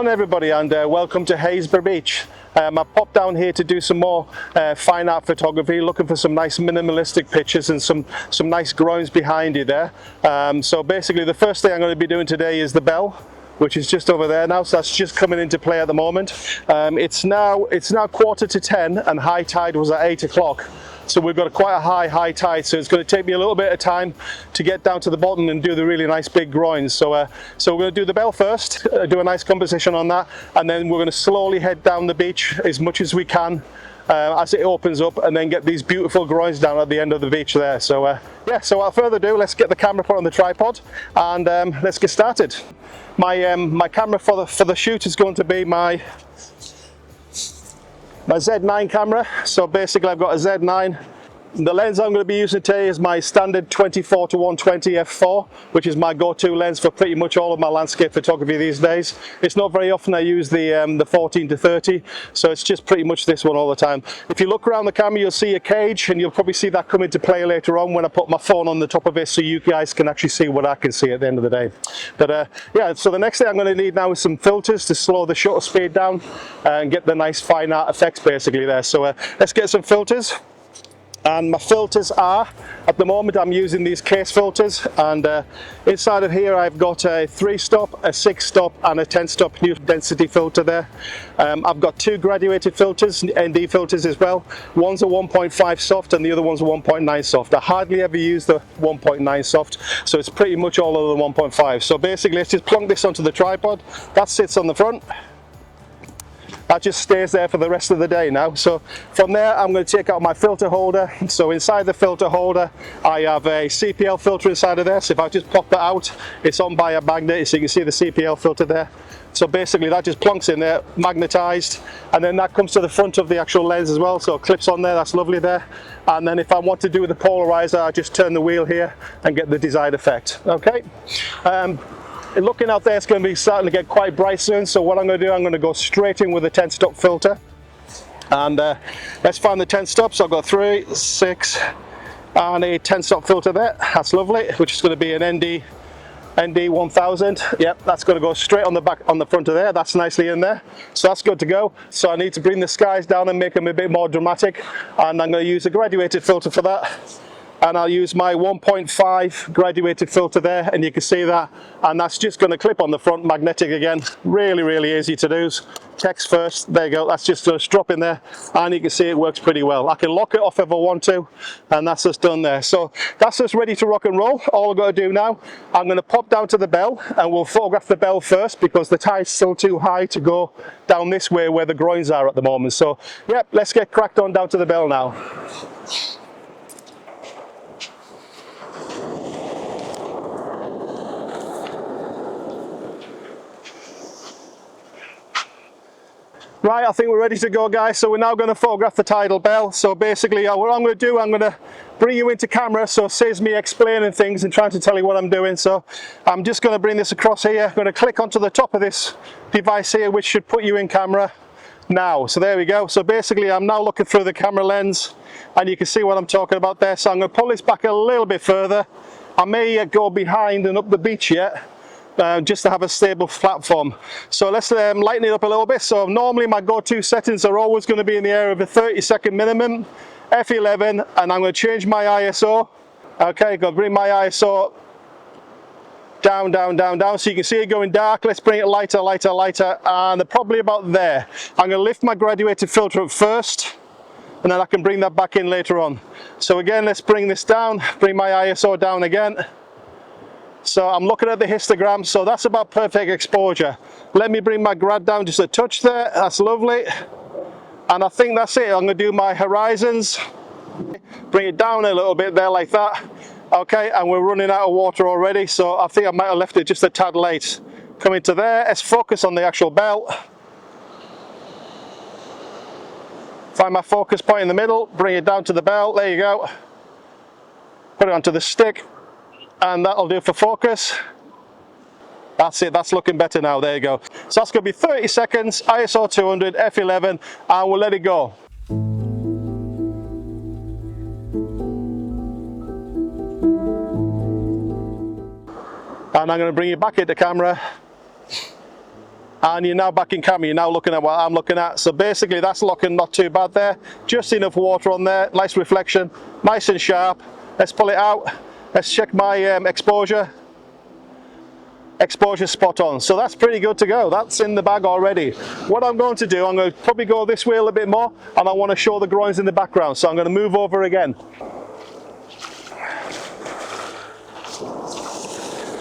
morning everybody, and welcome to Happisburgh Beach. I popped down here to do some more fine art photography, looking for some nice minimalistic pictures and some nice groynes behind you there. So basically the first thing I'm going to be doing today is the bell, which is just over there now, so that's just coming into play at the moment. It's now 9:45 and high tide was at 8 o'clock. So we've got quite a high tide, so it's going to take me a little bit of time to get down to the bottom and do the really nice big groynes. So we're going to do the bell first, do a nice composition on that, and then we're going to slowly head down the beach as much as we can as it opens up, and then get these beautiful groynes down at the end of the beach there. So yeah, so without further ado, let's get the camera put on the tripod and let's get started. My camera for the shoot is going to be my Z9 camera. So basically I've got a Z9. The lens I'm going to be using today is my standard 24-120 f4, which is my go-to lens for pretty much all of my landscape photography these days. It's not very often I use the 14-30, so it's just pretty much this one all the time. If you look around the camera, you'll see a cage, and you'll probably see that come into play later on when I put my phone on the top of it, so you guys can actually see what I can see at the end of the day. But yeah, so the next thing I'm going to need now is some filters to slow the shutter speed down and get the nice fine art effects basically there. So let's get some filters. And my filters are, at the moment I'm using these case filters, and inside of here I've got a 3-stop, a 6-stop and a 10-stop new density filter there. I've got 2 graduated filters, ND filters as well. One's a 1.5 soft and the other one's a 1.9 soft. I hardly ever use the 1.9 soft, so it's pretty much all of the 1.5. So basically let's just plonk this onto the tripod. That sits on the front. That just stays there for the rest of the day now. So from there I'm going to take out my filter holder. So inside the filter holder I have a CPL filter inside of there. So if I just pop that out, it's on by a magnet, so you can see the CPL filter there. So basically that just plonks in there, magnetized, and then that comes to the front of the actual lens as well, so it clips on there. That's lovely there. And then if I want to do the polarizer, I just turn the wheel here and get the desired effect. Okay. Looking out there, it's going to be starting to get quite bright soon, so what I'm going to do, I'm going to go straight in with a 10-stop filter. And let's find the 10 stops. I've got 3, 6 and a 10-stop filter there. That's lovely, which is going to be an ND 1000. Yep, that's going to go straight on the back, on the front of there. That's nicely in there, so that's good to go. So I need to bring the skies down and make them a bit more dramatic, and I'm going to use a graduated filter for that. And I'll use my 1.5 graduated filter there, and you can see that, and that's just going to clip on the front, magnetic again. Really easy to do. Text first, there you go, that's just going to drop in there, and you can see it works pretty well. I can lock it off if I want to, and that's just done there. So that's just ready to rock and roll. All I've got to do now, I'm going to pop down to the bell, and we'll photograph the bell first because the tide's still too high to go down this way where the groynes are at the moment. So yep, let's get cracked on down to the bell now. Right, I think we're ready to go, guys. So we're now going to photograph the tidal bell. So basically what I'm going to do, I'm going to bring you into camera, so it saves me explaining things and trying to tell you what I'm doing. So I'm just going to bring this across here. I'm going to click onto the top of this device here, which should put you in camera now. So there we go. So basically I'm now looking through the camera lens, and you can see what I'm talking about there. So I'm going to pull this back a little bit further. I may go behind and up the beach yet, just to have a stable platform. So let's lighten it up a little bit. So normally my go-to settings are always going to be in the area of a 30-second minimum, f11, and I'm going to change my ISO. Okay, going to bring my ISO down, so you can see it going dark. Let's bring it lighter, and probably about there. I'm going to lift my graduated filter up first, and then I can bring that back in later on. So again, let's bring this down, bring my ISO down again. So I'm looking at the histogram, so that's about perfect exposure. Let me bring my grad down just a touch there. That's lovely. And I think that's it. I'm going to do my horizons. Bring it down a little bit there like that. Okay, and we're running out of water already, so I think I might have left it just a tad late. Come into there. Let's focus on the actual bell. Find my focus point in the middle. Bring it down to the bell. There you go. Put it onto the stick. And that'll do for focus. That's it, that's looking better now. There you go. So that's going to be 30 seconds, ISO 200, f11, and we'll let it go. And I'm going to bring you back into camera, and you're now back in camera. You're now looking at what I'm looking at. So basically that's looking not too bad there. Just enough water on there, nice reflection, nice and sharp. Let's pull it out. Let's check my exposure. Exposure spot on, so that's pretty good to go. That's in the bag already. What I'm going to do, I'm going to probably go this way a little bit more, and I want to show the groins in the background, so I'm going to move over again.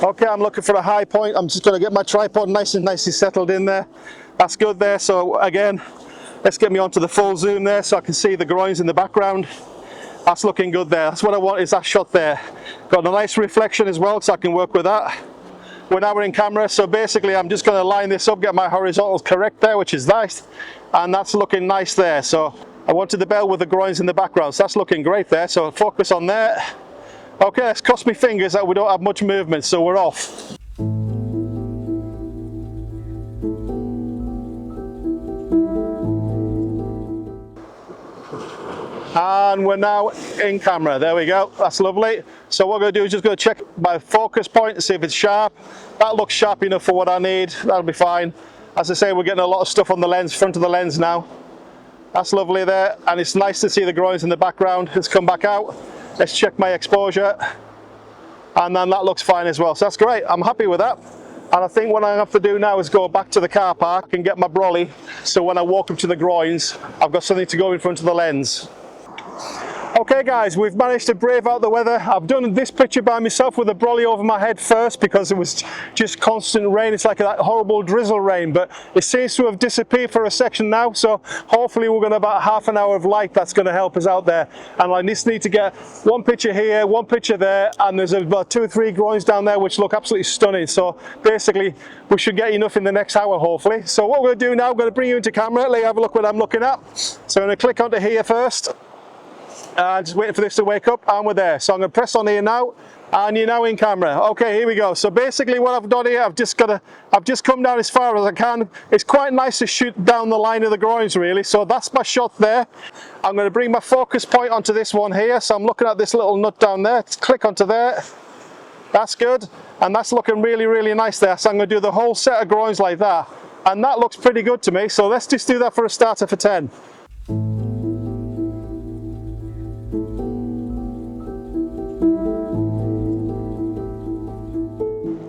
Okay, I'm looking for a high point. I'm just going to get my tripod nicely settled in there. That's good there. So again, let's get me onto the full zoom there so I can see the groins in the background. That's looking good there. That's what I want, is that shot there. Got a nice reflection as well, so I can work with that. Now we're in camera, so basically I'm just going to line this up, get my horizontals correct there, which is nice, and that's looking nice there. So I wanted the bell with the groins in the background, so that's looking great there. So focus on there. Okay, let's cross my fingers that we don't have much movement, so we're off. And we're now in camera. There we go, that's lovely. So what I'm going to do is just going to check my focus point and see if it's sharp. That looks sharp enough for what I need. That'll be fine. As I say, we're getting a lot of stuff on the lens, front of the lens now. That's lovely there, and it's nice to see the groins in the background. Let's come back out. Let's check my exposure, and then that looks fine as well. So that's great, I'm happy with that. And I think what I have to do now is go back to the car park and get my brolly, so when I walk up to the groins, I've got something to go in front of the lens. Okay guys, we've managed to brave out the weather. I've done this picture by myself with a brolly over my head first because it was just constant rain. It's like that horrible drizzle rain, but it seems to have disappeared for a section now, so hopefully we're going to have about half an hour of light that's going to help us out there. And I just need to get one picture here, one picture there, and there's about 2 or 3 groins down there which look absolutely stunning. So basically we should get enough in the next hour hopefully. So what we're going to do now, I'm going to bring you into camera, let you have a look what I'm looking at. So I'm going to click onto here first. Just waiting for this to wake up, and we're there. So I'm going to press on here now, and you're now in camera. Okay, here we go. So basically what I've done here, I've just come down as far as I can. It's quite nice to shoot down the line of the groins really. So that's my shot there. I'm going to bring my focus point onto this one here. So I'm looking at this little nut down there. Click onto there. That's good, and that's looking really nice there. So I'm going to do the whole set of groins like that, and that looks pretty good to me. So let's just do that for a starter for 10.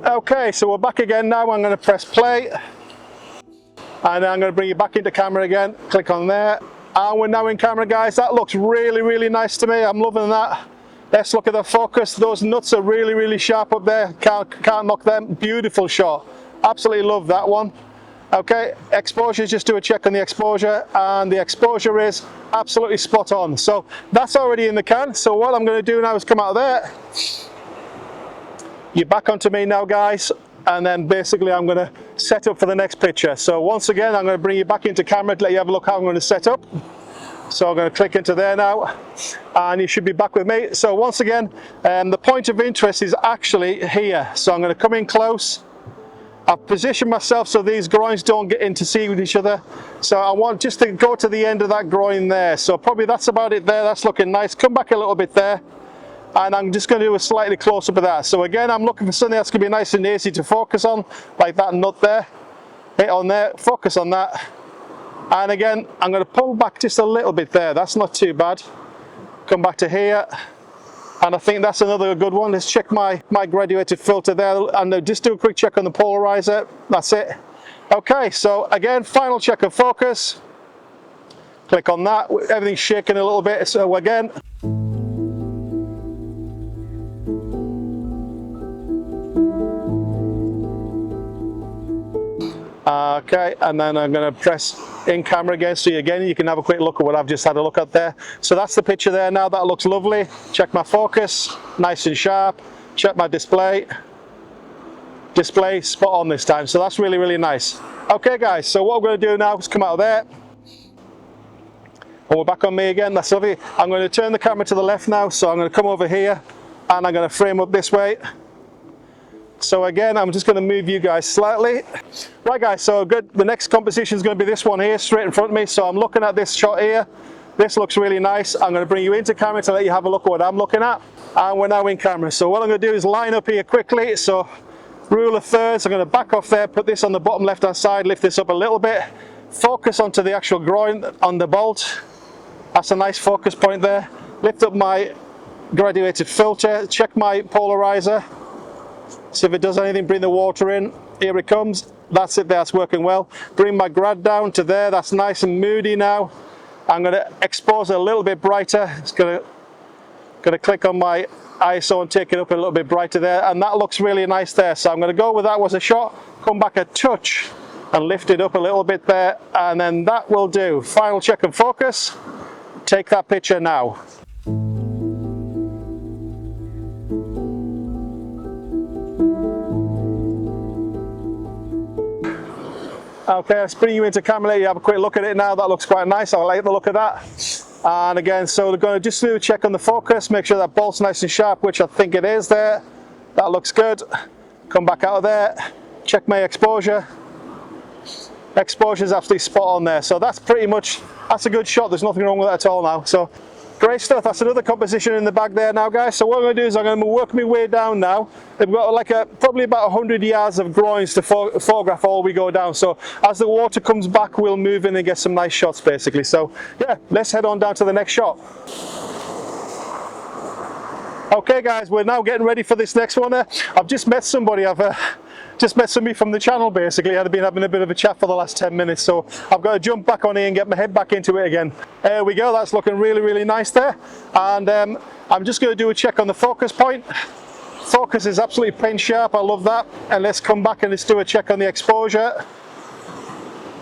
Okay, so we're back again now. I'm going to press play, and I'm going to bring you back into camera again. Click on there, and we're now in camera guys. That looks really nice to me. I'm loving that. Let's look at the focus. Those nuts are really sharp up there. Can't knock them. Beautiful shot. Absolutely love that one. Okay, exposure, just do a check on the exposure, and the exposure is absolutely spot on. So that's already in the can. So what I'm going to do now is come out of there. You're back onto me now guys, and then basically I'm going to set up for the next picture. So once again I'm going to bring you back into camera to let you have a look how I'm going to set up. So I'm going to click into there now, and you should be back with me. So once again, the point of interest is actually here. So I'm going to come in close. I've positioned myself so these groins don't get in to see with each other. So I want just to go to the end of that groin there. So probably that's about it there. That's looking nice. Come back a little bit there. And I'm just going to do a slightly close-up of that. So again, I'm looking for something that's going to be nice and easy to focus on, like that nut there. Hit on there, focus on that. And again, I'm going to pull back just a little bit there. That's not too bad. Come back to here. And I think that's another good one. Let's check my graduated filter there, and just do a quick check on the polarizer. That's it. Okay, so again, final check of focus. Click on that. Everything's shaking a little bit. So again. Okay, and then I'm going to press in camera again, so again you can have a quick look at what I've just had a look at there. So that's the picture there now. That looks lovely. Check my focus, nice and sharp. Check my display spot on this time, so that's really nice. Okay guys, so what we're going to do now is come out of there, and we're back on me again. That's lovely. I'm going to turn the camera to the left now, so I'm going to come over here, and I'm going to frame up this way. So again, I'm just going to move you guys slightly. Right guys, so good. The next composition is going to be this one here, straight in front of me. So I'm looking at this shot here. This looks really nice. I'm going to bring you into camera to let you have a look at what I'm looking at. And we're now in camera. So what I'm going to do is line up here quickly. So Rule of thirds, I'm going to back off there, put this on the bottom left hand side, lift this up a little bit, focus onto the actual groin on the bolt. That's a nice focus point there. Lift up my graduated filter, check my polarizer, see if it does anything, bring the water in. Here it comes. That's it, that's working well. Bring my grad down to there, that's nice and moody now. I'm going to expose it a little bit brighter. It's going to click on my ISO and take it up a little bit brighter there, and that looks really nice there. So I'm going to go with that as a shot, come back a touch and lift it up a little bit there, and then that will do. Final check and focus. Take that picture now. Okay, let's bring you into camera, let you have a quick look at it now. That looks quite nice, I like the look of that. And again, so we're going to just do a check on the focus, make sure that bolt's nice and sharp, which I think it is there. That looks good. Come back out of there, check my exposure. Exposure is absolutely spot on there, so that's pretty much, that's a good shot. There's nothing wrong with that at all now. So great stuff. That's another composition in the bag there now, guys. So what I'm going to do is I'm going to work my way down now. We've got like probably about 100 yards of groins to photograph all we go down. So as the water comes back, we'll move in and get some nice shots basically. So yeah, let's head on down to the next shot. Okay guys, we're now getting ready for this next one. I've just met somebody, just met somebody from the channel basically. I've been having a bit of a chat for the last 10 minutes, so I've got to jump back on here and get my head back into it again. There we go, that's looking really, really nice there. And I'm just going to do a check on the focus point. Focus is absolutely pin sharp, I love that. And let's come back and let's do a check on the exposure.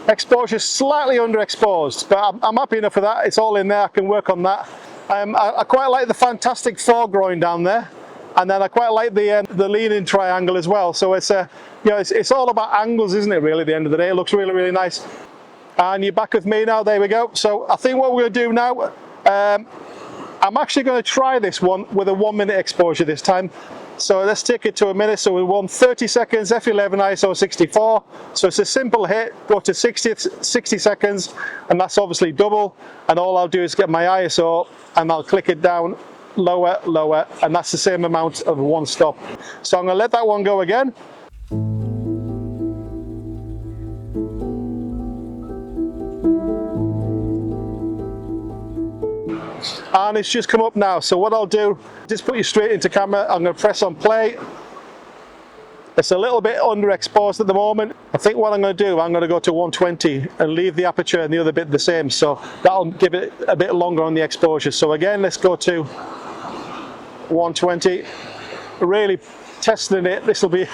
Exposure is slightly underexposed, but I'm happy enough with that. It's all in there, I can work on that. I quite like the fantastic foreground down there. And then I quite like the leaning triangle as well. So it's you know, it's all about angles, isn't it? Really, at the end of the day, it looks really, really nice. And you're back with me now. There we go. So I think what we're going to do now, I'm actually going to try this one with a 1 minute exposure this time. So let's take it to a minute. So we want 30 seconds, f11 ISO 64. So it's a simple hit. Go to 60 seconds, and that's obviously double. And all I'll do is get my ISO, and I'll click it down. Lower, lower, and that's the same amount of one stop. So I'm going to let that one go again. And it's just come up now. So what I'll do, just put you straight into camera. I'm going to press on play. It's a little bit underexposed at the moment. I think what I'm going to do, I'm going to go to 120 and leave the aperture and the other bit the same. So that'll give it a bit longer on the exposure. So again, let's go to 120. Really testing it. This will be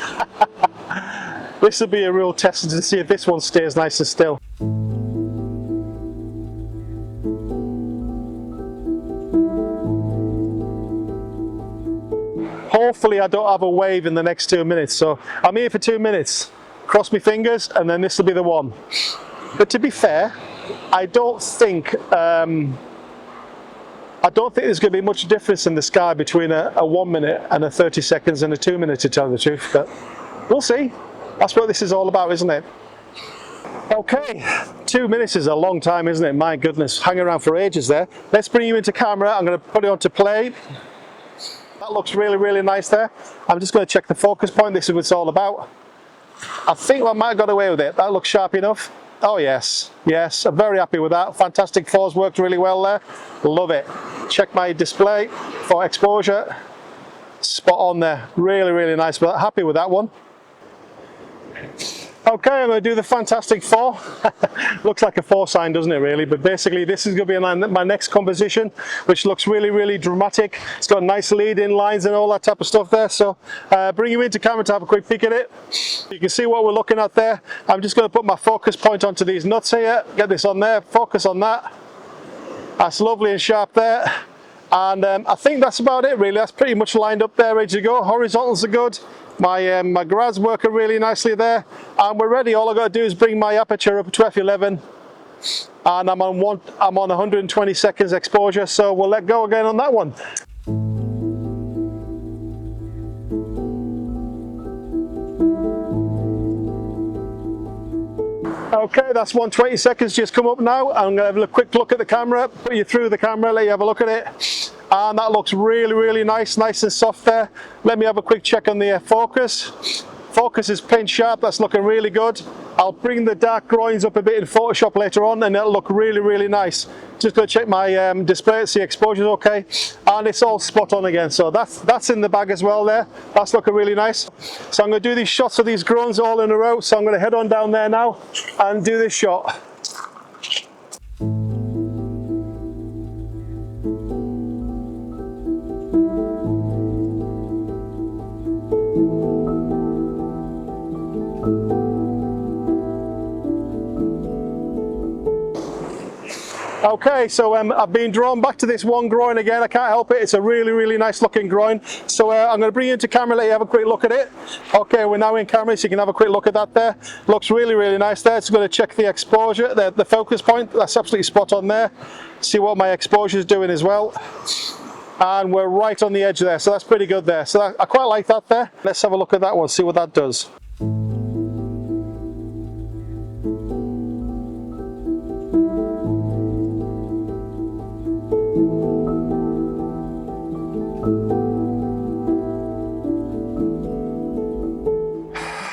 this will be a real test to see if this one stays nice and still. Hopefully I don't have a wave in the next 2 minutes. So I'm here for 2 minutes. Cross my fingers, and then this will be the one. But to be fair, I don't think there's going to be much difference in the sky between a 1 minute and a 30 seconds and a 2 minute, to tell the truth, but we'll see. That's what this is all about, isn't it? Okay, 2 minutes is a long time, isn't it? My goodness, hang around for ages there. Let's bring you into camera. I'm going to put it on to play. That looks really, really nice there. I'm just going to check the focus point. This is what it's all about. I think I might have got away with it. That looks sharp enough. Oh yes, yes, I'm very happy with that. Fantastic force, worked really well there. Love it. Check my display for exposure. Spot on there. Really, really nice. But happy with that one. Okay, I'm going to do the Fantastic Four. Looks like a 4 sign, doesn't it, really? But basically, this is going to be my next composition, which looks really, really dramatic. It's got nice lead-in lines and all that type of stuff there. So, bring you into camera to have a quick peek at it. You can see what we're looking at there. I'm just going to put my focus point onto these nuts here. Get this on there. Focus on that. That's lovely and sharp there. And I think that's about it, really. That's pretty much lined up there, ready to go. Horizontals are good. My grads working really nicely there, and we're ready. All I've got to do is bring my aperture up to f11, and I'm on 120 seconds exposure, so we'll let go again on that one. Okay, that's 120 seconds just come up now. I'm going to have a quick look at the camera, put you through the camera, let you have a look at it. And that looks really, really nice, nice and soft there. Let me have a quick check on the focus. Focus is pin sharp, that's looking really good. I'll bring the dark groins up a bit in Photoshop later on and it'll look really, really nice. Just going to check my display, see exposure's okay, and it's all spot on again. So that's in the bag as well there. That's looking really nice. So I'm going to do these shots of these groins all in a row. So I'm going to head on down there now and do this shot. Okay, so I've been drawn back to this one groin again. I can't help it. It's a really, really nice looking groin. So I'm going to bring you into camera, let you have a quick look at it. Okay, we're now in camera, so you can have a quick look at that there. Looks really, really nice there. It's going to check the exposure, the focus point. That's absolutely spot on there. See what my exposure is doing as well. And we're right on the edge there, so that's pretty good there. So I quite like that there. Let's have a look at that one, see what that does.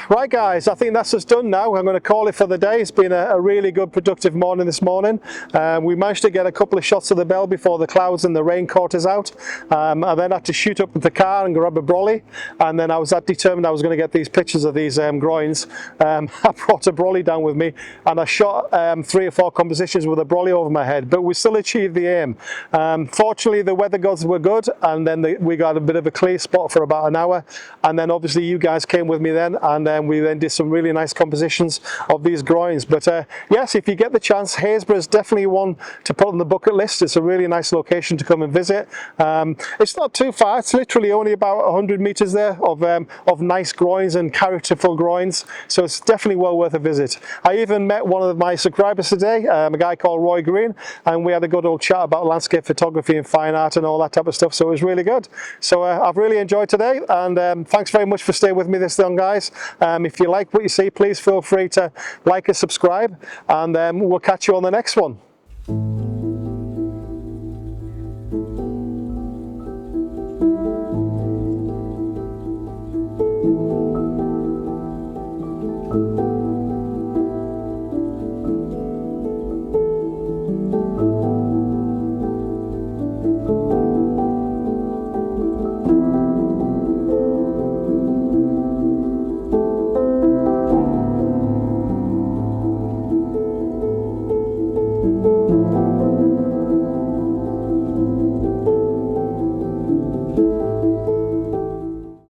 Right guys, I think that's us done now. I'm going to call it for the day. It's been a really good productive morning this morning. We managed to get a couple of shots of the bell before the clouds and the rain caught us out. I then had to shoot up with the car and grab a brolly, and then I was that determined I was going to get these pictures of these groins. I brought a brolly down with me and I shot 3 or 4 compositions with a brolly over my head, but we still achieved the aim. Fortunately the weather gods were good, and then we got a bit of a clear spot for about an hour, and then obviously you guys came with me then, and we then did some really nice compositions of these groins. But yes, if you get the chance, Happisburgh is definitely one to put on the bucket list. It's a really nice location to come and visit. It's not too far, it's literally only about 100 meters there of nice groins and characterful groins, so it's definitely well worth a visit. I even met one of my subscribers today, a guy called Roy Green, and we had a good old chat about landscape photography and fine art and all that type of stuff, so it was really good. So I've really enjoyed today, and thanks very much for staying with me this long, guys. If you like what you see, please feel free to like and subscribe, and we'll catch you on the next one.